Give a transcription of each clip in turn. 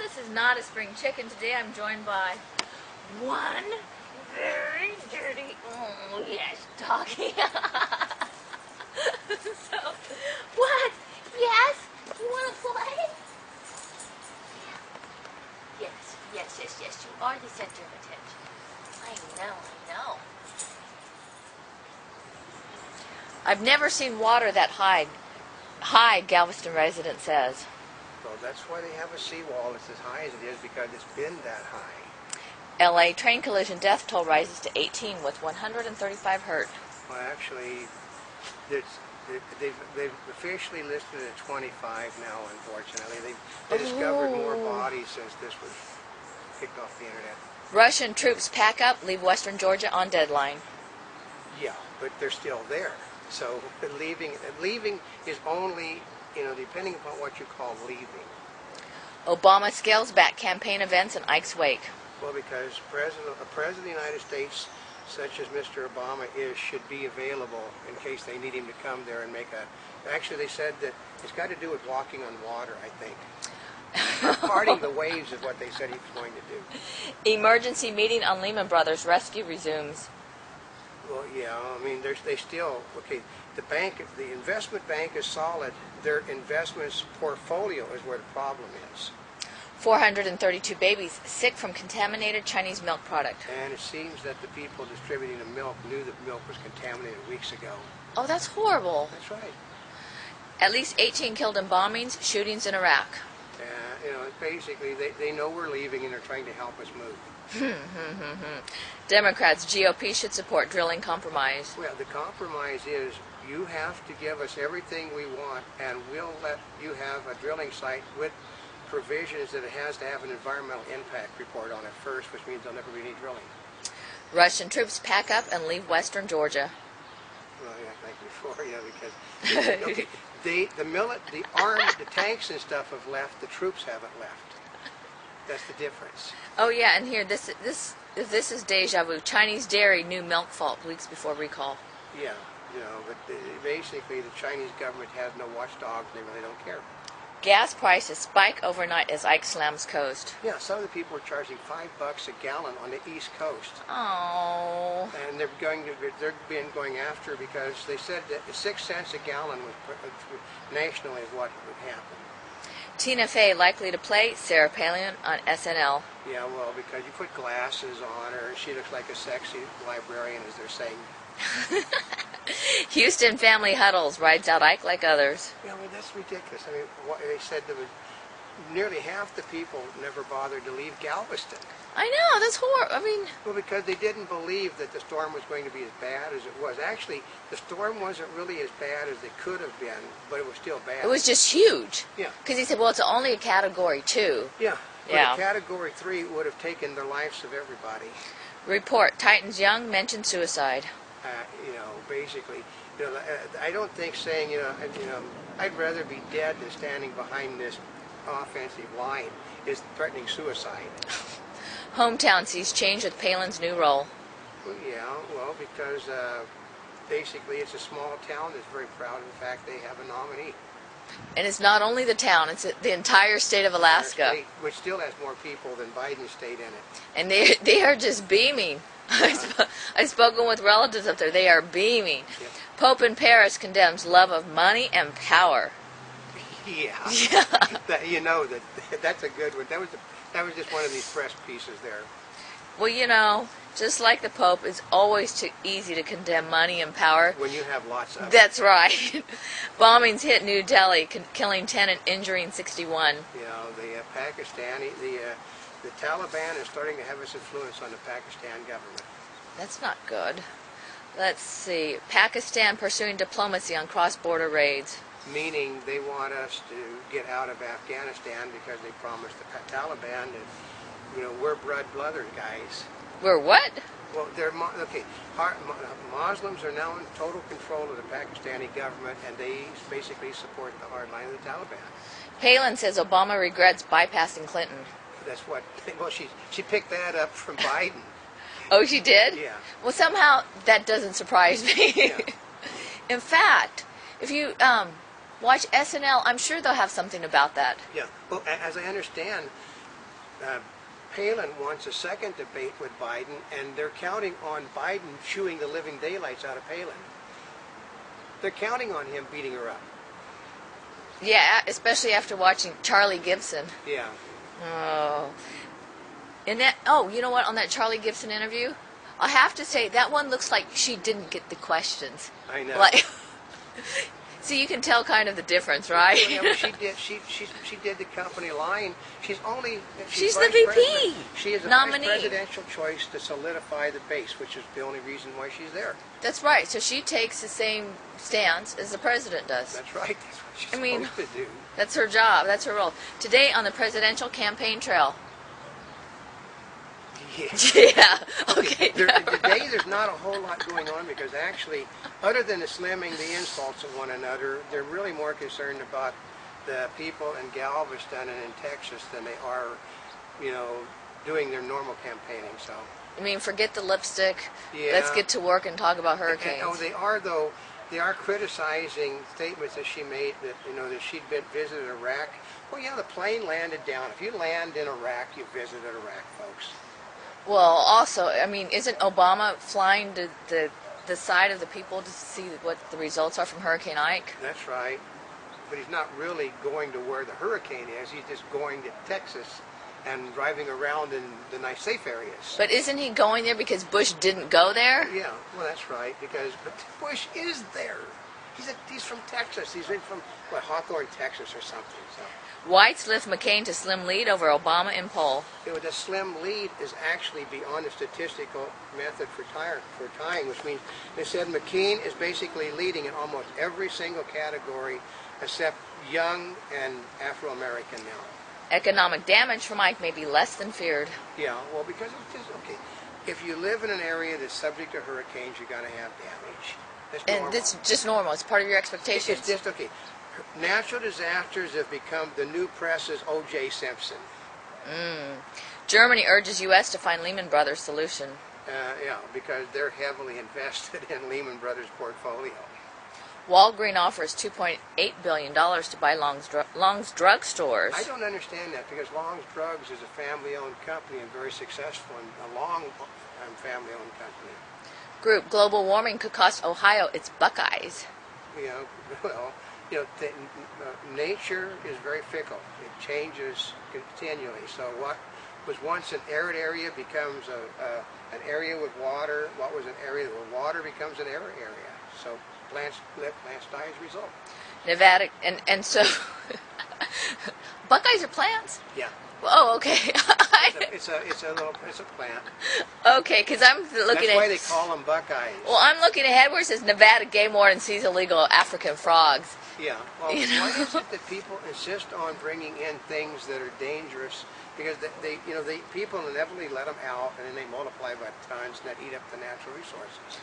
this is not a spring chicken. Today I'm joined by one very dirty, oh yes, doggy. So, what? Yes? You want to play? Yeah. Yes, you are the center of attention. I know. I've never seen water that high, Galveston resident says. Well, that's why they have a seawall that's as high as it is, because it's been that high. L.A. train collision death toll rises to 18 with 135 hurt. Well, actually, they've officially listed it at 25 now, unfortunately. They discovered more bodies since this was kicked off the internet. Russian troops pack up, leave western Georgia on deadline. Yeah, but they're still there. So leaving is only, depending upon what you call leaving. Obama scales back campaign events in Ike's wake. Well, because a president of the United States, such as Mr. Obama should be available in case they need him to come there and make a... Actually, they said that it's got to do with walking on water, I think. Parting the waves is what they said he was going to do. Emergency meeting on Lehman Brothers rescue resumes. Well, yeah, I mean, they still... Okay, the investment bank is solid. Their investments portfolio is where the problem is. 432 babies sick from contaminated Chinese milk product. And it seems that the people distributing the milk knew that milk was contaminated weeks ago. Oh, that's horrible. That's right. At least 18 killed in bombings, shootings in Iraq. Basically, they know we're leaving and they're trying to help us move. Democrats, GOP should support drilling compromise. Well, the compromise is you have to give us everything we want, and we'll let you have a drilling site with provisions that it has to have an environmental impact report on it first, which means there'll never be any drilling. Russian troops pack up and leave western Georgia. Well, yeah, like before, because okay, the tanks and stuff have left. The troops haven't left. That's the difference. Oh yeah, and here this is deja vu. Chinese dairy new milk fault weeks before recall. Yeah, but basically the Chinese government has no watchdogs. They really don't care. Gas prices spike overnight as Ike slams coast. Yeah, some of the people are charging $5 a gallon on the East Coast. Oh. And they've been going after because they said that 6 cents a gallon nationally is what would happen. Tina Fey likely to play Sarah Palin on SNL. Yeah, well, because you put glasses on her and she looks like a sexy librarian, as they're saying. Houston family huddles, rides out Ike like others. Yeah, I mean, that's ridiculous. I mean, they said there was nearly half the people never bothered to leave Galveston. I know, that's horrible. I mean... Well, because they didn't believe that the storm was going to be as bad as it was. Actually, the storm wasn't really as bad as it could have been, but it was still bad. It was just huge. Yeah. Because he said, well, it's only a Category 2. Yeah. Yeah. But a Category 3 would have taken the lives of everybody. Report, Titans Young mentioned suicide. Basically, I don't think saying, I'd rather be dead than standing behind this offensive line is threatening suicide. Hometown sees change with Palin's new role. Well, yeah, because basically it's a small town that's very proud of the fact they have a nominee. And it's not only the town, it's the entire state of Alaska. State, which still has more people than Biden's state in it. And they are just beaming. I've spoken with relatives up there. They are beaming. Yeah. Pope in Paris condemns love of money and power. Yeah. Yeah. That's a good one. That was just one of these press pieces there. Well, just like the Pope, it's always too easy to condemn money and power. When you have lots of it. That's right. Bombings hit New Delhi, killing 10 and injuring 61. The Taliban is starting to have its influence on the Pakistan government. That's not good. Let's see. Pakistan pursuing diplomacy on cross-border raids. Meaning they want us to get out of Afghanistan because they promised the Taliban that, we're blood-blooded guys. We're what? Well, Muslims are now in total control of the Pakistani government, and they basically support the hard line of the Taliban. Palin says Obama regrets bypassing Clinton. That's what. Well, she picked that up from Biden. Oh, she did? Yeah. Well, somehow that doesn't surprise me. Yeah. In fact, if you watch SNL, I'm sure they'll have something about that. Yeah. Well, as I understand, Palin wants a second debate with Biden, and they're counting on Biden chewing the living daylights out of Palin. They're counting on him beating her up. Yeah, especially after watching Charlie Gibson. Yeah. Oh. And that, oh, you know what? On that Charlie Gibson interview, I have to say that one looks like she didn't get the questions. I know. Like, see, you can tell kind of the difference, right? Yeah, but she did. She did the company line. She's She's the vice VP president. She is a nominee. vice presidential choice to solidify the base, which is the only reason why she's there. That's right. So she takes the same stance as the president does. That's right. That's what she's I mean, supposed to do. That's her job. That's her role. Today on the presidential campaign trail. Yeah. Yeah. Okay. Today there's not a whole lot going on because actually, other than the slamming the insults at one another, they're really more concerned about the people in Galveston and in Texas than they are, doing their normal campaigning. So. I mean, forget the lipstick. Yeah. Let's get to work and talk about hurricanes. They are though. They are criticizing statements that she made that that she'd visited Iraq. Well, yeah, the plane landed down. If you land in Iraq, you visited Iraq, folks. Well, also, I mean, isn't Obama flying to the side of the people to see what the results are from Hurricane Ike? That's right. But he's not really going to where the hurricane is. He's just going to Texas and driving around in the nice, safe areas. But isn't he going there because Bush didn't go there? Yeah, well, that's right, but Bush is there. He's from Texas. He's from, Hawthorne, Texas or something. So. Whites lift McCain to slim lead over Obama in poll. The slim lead is actually beyond the statistical method for tying, which means they said McCain is basically leading in almost every single category except young and Afro-American now. Economic damage from Ike may be less than feared. Yeah, well, because it's just, okay, if you live in an area that's subject to hurricanes, you're going to have damage. That's normal. And it's just normal. It's part of your expectations. It's just, okay. Natural disasters have become the new press's O.J. Simpson. Germany urges U.S. to find Lehman Brothers solution. Yeah, because they're heavily invested in Lehman Brothers' portfolio. Walgreens offers $2.8 billion to buy Long's drugstores. I don't understand that because Long's Drugs is a family-owned company and very successful, and a long family-owned company. Group global warming could cost Ohio its Buckeyes. Nature is very fickle. It changes continually. So what was once an arid area becomes an area with water. What was an area with water becomes an arid area. So plants live, plants die as a result. Nevada, and so Buckeyes are plants? Yeah. Oh, okay. It's a plant. Okay, because I'm looking That's why they call them Buckeyes. Well, I'm looking ahead where it says Nevada game warden sees illegal African frogs. Yeah. Well, why is it that people insist on bringing in things that are dangerous? Because people inevitably let them out, and then they multiply by tons, and that eat up the natural resources.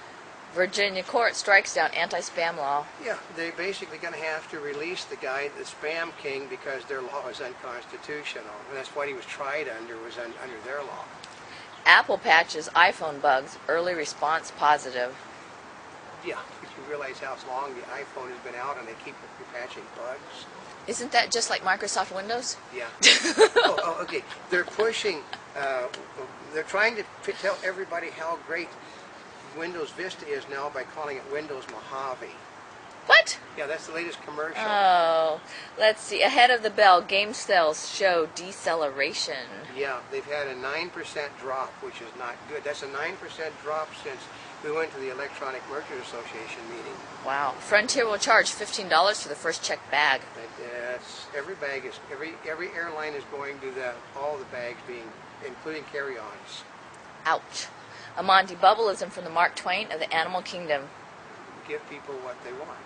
Virginia court strikes down anti-spam law. Yeah, they're basically going to have to release the guy, the spam king, because their law is unconstitutional. And that's what he was tried under, was under their law. Apple patches iPhone bugs, early response positive. Yeah, if you realize how long the iPhone has been out and they keep patching bugs. Isn't that just like Microsoft Windows? Yeah. Okay. They're pushing, they're trying to tell everybody how great Windows Vista is now by calling it Windows Mojave. What? Yeah, that's the latest commercial. Oh, let's see. Ahead of the bell, game sales show deceleration. Yeah, they've had a 9% drop, which is not good. That's a 9% drop since we went to the Electronic Merchants Association meeting. Wow. Frontier will charge $15 for the first checked bag. Every airline is going to all the bags being, including carry-ons. Ouch. A Monty Bubbleism from the Mark Twain of the Animal Kingdom. Give people what they want.